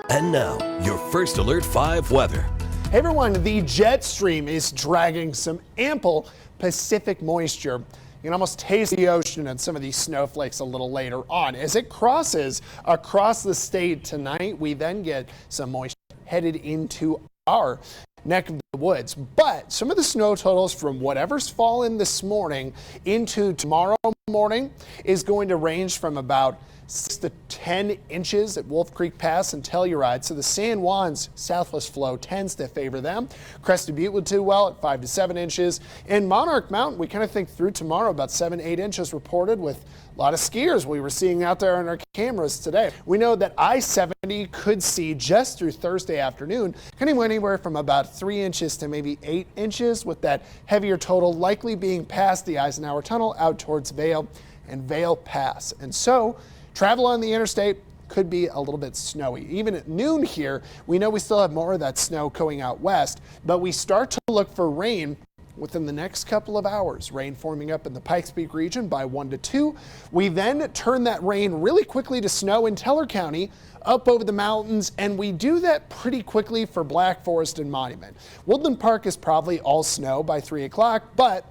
And now, your First Alert 5 weather. Hey everyone, the jet stream is dragging some ample Pacific moisture. You can almost taste the ocean and some of these snowflakes a little later on. As it crosses across the state tonight, we then get some moisture headed into our neck of the woods. But some of the snow totals from whatever's fallen this morning into tomorrow morning is going to range from about 6 to 10 inches at Wolf Creek Pass and Telluride. So the San Juan's southwest flow tends to favor them. Crested Butte would do well at 5 to 7 inches. In Monarch Mountain, we kind of think through tomorrow about 7 to 8 inches reported, with a lot of skiers we were seeing out there on our cameras today. We know that I-70 could see just through Thursday afternoon kind of anywhere from about 3 inches to maybe 8 inches, with that heavier total likely being past the Eisenhower Tunnel out towards Vail and Vail Pass. And so travel on the interstate could be a little bit snowy. Even at noon here, we know we still have more of that snow going out west, but we start to look for rain within the next couple of hours. Rain forming up in the Pikes Peak region by 1 to 2. We then turn that rain really quickly to snow in Teller County up over the mountains, and we do that pretty quickly for Black Forest and Monument. Woodland Park is probably all snow by 3 o'clock, but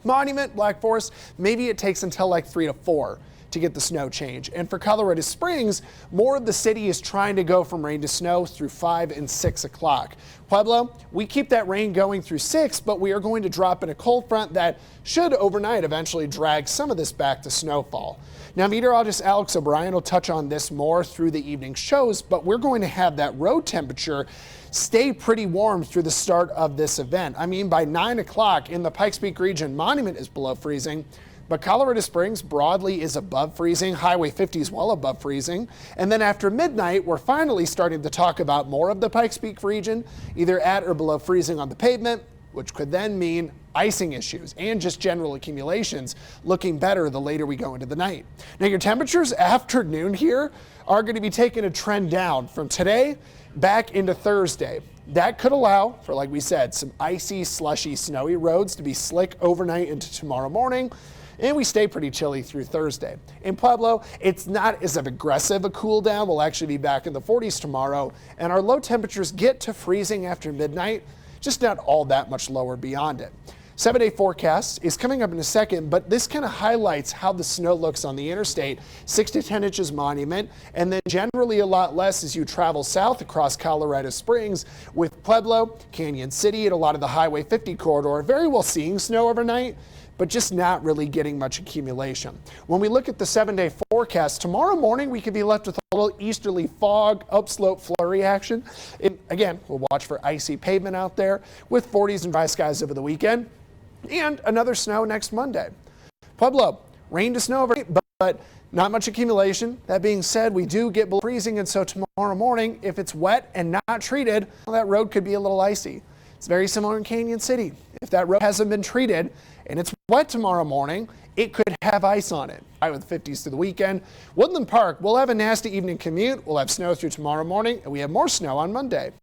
Monument, Black Forest, maybe it takes until like 3 to 4 to get the snow change. And for Colorado Springs, more of the city is trying to go from rain to snow through 5 and 6 o'clock. Pueblo, we keep that rain going through 6, but we are going to drop in a cold front that should overnight eventually drag some of this back to snowfall. Now, meteorologist Alex O'Brien will touch on this more through the evening shows, but we're going to have that road temperature stay pretty warm through the start of this event. I mean, by 9 o'clock in the Pikes Peak region, Monument is below freezing, but Colorado Springs broadly is above freezing. Highway 50 is well above freezing. And then after midnight, we're finally starting to talk about more of the Pikes Peak region, either at or below freezing on the pavement, which could then mean icing issues and just general accumulations looking better the later we go into the night. Now, your temperatures after noon here are going to be taking a trend down from today back into Thursday. That could allow for, like we said, some icy, slushy, snowy roads to be slick overnight into tomorrow morning. And we stay pretty chilly through Thursday. In Pueblo, it's not as aggressive a cool down. We'll actually be back in the 40s tomorrow, and our low temperatures get to freezing after midnight, just not all that much lower beyond it. 7-day forecast is coming up in a second, but this kind of highlights how the snow looks on the interstate. 6 to 10 inches Monument, and then generally a lot less as you travel south across Colorado Springs, with Pueblo, Canyon City, and a lot of the Highway 50 corridor very well seeing snow overnight, but just not really getting much accumulation. When we look at the 7-day forecast, tomorrow morning we could be left with a little easterly fog, upslope flurry action. And again, we'll watch for icy pavement out there with 40s and dry skies over the weekend, and another snow next Monday. Pueblo, rain to snow overnight, but not much accumulation. That being said, we do get below freezing, and so tomorrow morning, if it's wet and not treated, well, that road could be a little icy. It's very similar in Canyon City. If that road hasn't been treated and it's wet tomorrow morning, it could have ice on it. High with 50s through the weekend. Woodland Park, we'll have a nasty evening commute. We'll have snow through tomorrow morning, and we have more snow on Monday.